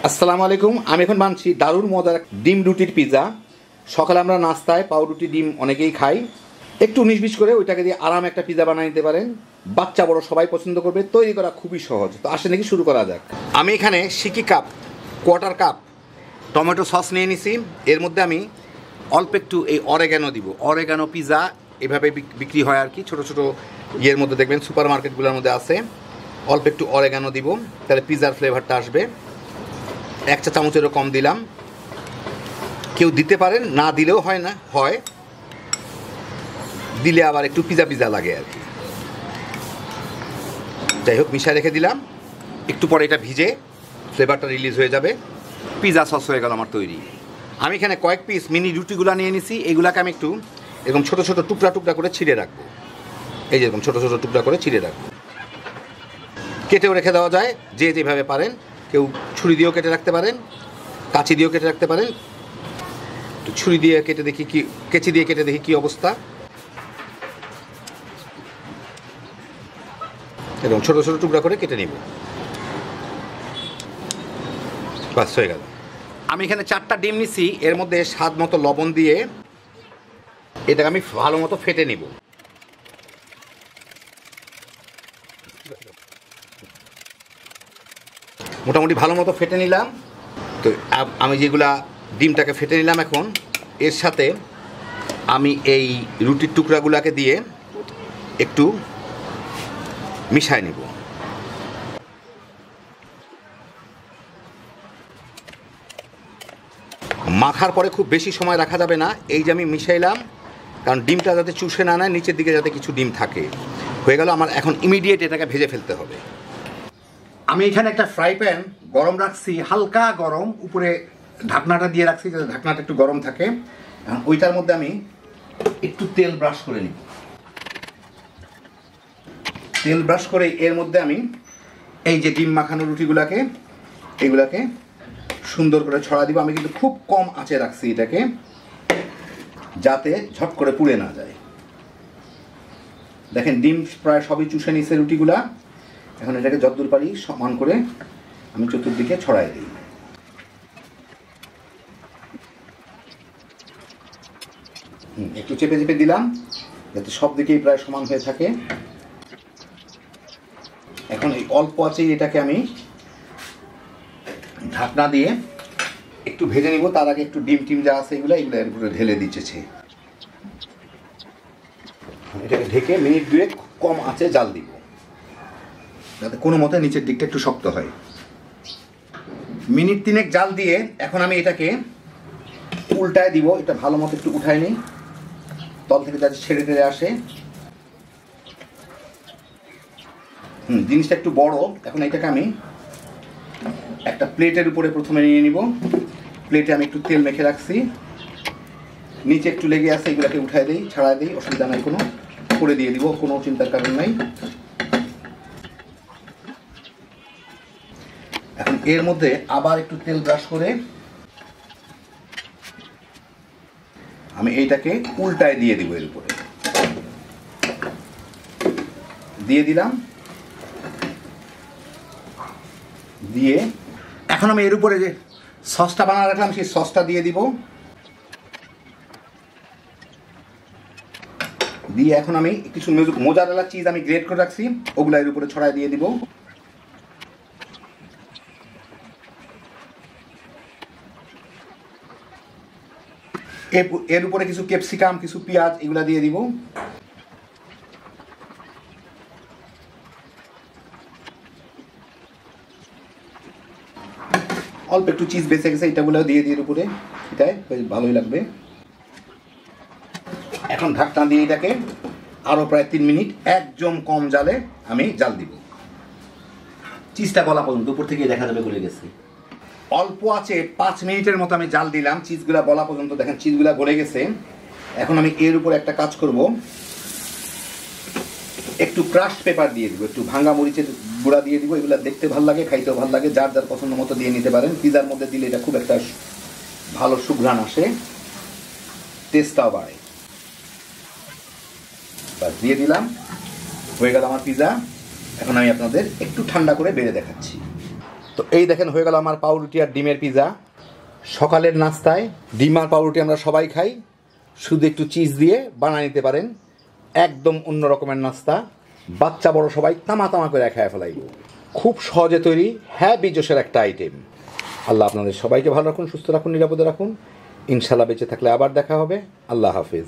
আসসালামু আলাইকুম। আমি এখন বানাচ্ছি দারুণ মজার ডিম রুটির পিৎজা। সকালে আমরা নাস্তায় পাউরুটি ডিম অনেকেই খাই, একটু 19-20 করে ওইটাকে দিয়ে আরাম একটা পিৎজা বানিয়ে নিতে পারেন। বাচ্চা বড় সবাই পছন্দ করবে, তৈরি করা খুবই সহজ। তো আসলে নাকি শুরু করা যাক। আমি এখানে সিকি cup, quarter cup tomato sauce নিয়ে নিছি। এর মধ্যে আমি অল্প একটু এই অরেগানো দিব। অরেগানো পিৎজা এভাবে বিক্রি হয় আর কি, ছোটো ছোটো ইয়ের মধ্যে দেখবেন সুপার মার্কেটগুলোর মধ্যে আছে। অল্প একটু অরেগানো দিব, তাহলে পিৎজার ফ্লেভারটা আসবে। 1 চা চামচেরও কম দিলাম। কেউ দিতে পারেন, না দিলেও হয় না, হয় দিলে আবার একটু পিজা পিজা লাগে আর কি। যাই হোক, মিশিয়ে রেখে দিলাম। একটু পরে এটা ভিজে ফ্লেভারটা রিলিজ হয়ে যাবে। পিজা সস হয়ে গেল আমার তৈরি। আমি এখানে কয়েক পিস মিনি রুটিগুলো নিয়ে নিছি। এইগুলাকে আমি একটু এরকম ছোটো ছোটো টুকরা টুকরা করে ছিঁড়ে রাখবো। এই যেরকম ছোটো ছোটো টুকরা করে ছিঁড়ে রাখবো। কেটেও রেখে দেওয়া যায়, যে যেভাবে পারেন। কেউ ছুরি দিয়েও কেটে রাখতে পারেন, কাঁচি দিয়েও কেটে রাখতে পারেন। তো ছুরি দিয়ে কেটে দেখি কি, কেচি দিয়ে কেটে দেখি কি অবস্থা। এবং ছোটো ছোটো টুকরা করে কেটে নিব। বাস হয়ে গেল। আমি এখানে 4টা ডিম নিছি। এর মধ্যে স্বাদ মতো লবণ দিয়ে এটাকে আমি ভালো মতো ফেটে নিব। মোটামুটি ভালো মতো ফেটে নিলাম। তো আমি যেগুলা ডিমটাকে ফেটে নিলাম, এখন এর সাথে আমি এই রুটির টুকরাগুলোকে দিয়ে একটু মিশায় নিব। মাখার পরে খুব বেশি সময় রাখা যাবে না। এই যে আমি মিশাইলাম, কারণ ডিমটা যাতে চুষে না নেয়, নিচের দিকে যাতে কিছু ডিম থাকে। হয়ে গেল আমার। এখন ইমিডিয়েট এটাকে ভেজে ফেলতে হবে। আমি এখানে একটা ফ্রাই প্যান গরম রাখছি, হালকা গরম, উপরে ঢাকনাটা দিয়ে রাখছি যাতে ঢাকনাটা একটু গরম থাকে। ওইটার মধ্যে আমি একটু তেল ব্রাশ করে নিব। তেল ব্রাশ করে এর মধ্যে আমি এই যে ডিম মাখানো রুটিগুলোকে, এগুলাকে সুন্দর করে ছড়া দিব। আমি কিন্তু খুব কম আঁচে রাখছি এটাকে, যাতে ঝট করে পুড়ে না যায়। দেখেন ডিম প্রায় সবই চুষে নিচ্ছে রুটিগুলা। এখন এটাকে যতদূর পারি সমান করে আমি চতুর্দিকে ছড়াই দিই। একটু চেপে চেপে দিলাম যাতে সব দিকেই প্রায় সমান হয়ে থাকে। এখন এই অল্প আঁচেই এটাকে আমি ঢাকনা দিয়ে একটু ভেজে নিব। তার আগে একটু ডিম টিম যা আছে এগুলো এর উপরে ঢেলে দিচ্ছি। এটাকে ঢেকে মিনিট 2 কম আঁচে জাল দিব, যাতে কোনো মতে নিচের দিকটা একটু শক্ত হয়। মিনিট 3 জাল দিয়ে এখন আমি এটাকে উল্টায় দিব। এটা ভালো মতো একটু উঠায় নিই, তল থেকে যাতে ছেড়ে টেড়ে আসে। জিনিসটা একটু বড়। এখন এটাকে আমি একটা প্লেটের উপরে প্রথমে নিয়ে নিব। প্লেটে আমি একটু তেল মেখে রাখছি, নিচে একটু লেগে আছে, এগুলোকে উঠায় দিই, ছাড়াই দিই, অসুবিধা নাই কোনো। করে দিয়ে দিব, কোনো চিন্তার কারণ নাই। এখন এর মধ্যে আবার একটু তেল ব্রাশ করে আমি এইটাকে উল্টায় দিয়ে দিব। এর উপরে দিয়ে দিলাম। দিয়ে এখন আমি এর উপরে যে সসটা বানিয়ে রাখলাম সেই সসটা দিয়ে দিব। দিয়ে এখন আমি কিছু মোজারেলা চিজ আমি গ্রেট করে রাখছি, ওগুলা এর উপরে ছড়াই দিয়ে দিব। এর উপরে কিছু ক্যাপসিকাম, কিছু পেঁয়াজ এগুলা দিয়ে দিব। অল্প একটু চিজ বেঁচে গেছে, এটাগুলো দিয়ে দিয়ে উপরে, এটাই ভালোই লাগবে। এখন ঢাকনা দিয়ে এটাকে আরো প্রায় 3 মিনিট একদম কম জালে আমি জাল দিব। চিজটা গলা পর্যন্ত, উপর থেকে দেখা যাবে গলে গেছে। অল্প আছে 5 মিনিটের মতো আমি জাল দিলাম, চিজগুলা গলা পর্যন্ত। দেখেন চিজগুলা গলে গেছে। এখন আমি এর উপর একটা কাজ করব, একটু ক্রাশ পেপার দিয়ে দিব, একটু ভাঙা মরিচের গুঁড়া দিয়ে দিব। এগুলো দেখতে ভালো লাগে, খাইতেও ভালো লাগে। যার যার পছন্দ মতো দিয়ে নিতে পারেন। পিজার মধ্যে দিলে এটা খুব একটা ভালো সুঘ্রাণ আসে, টেস্টটাও বাড়ে। বাস দিয়ে দিলাম, হয়ে গেল আমার পিজা। এখন আমি আপনাদের একটু ঠান্ডা করে বেড়ে দেখাচ্ছি। তো এই দেখেন হয়ে গেল আমার পাউরুটি আর ডিমের পিৎজা। সকালের নাস্তায় ডিম আর পাউরুটি আমরা সবাই খাই, শুধু একটু চিজ দিয়ে বানিয়ে নিতে পারেন, একদম অন্য রকমের নাস্তা। বাচ্চা বড় সবাই তামা তামা করে খেয়ে ফেলাই। খুব সহজে তৈরি, হ্যাঁ বিজোসের একটা আইটেম। আল্লাহ আপনাদের সবাইকে ভালো রাখুন, সুস্থ রাখুন, নিরাপদে রাখুন। ইনশাল্লাহ বেঁচে থাকলে আবার দেখা হবে। আল্লাহ হাফিজ।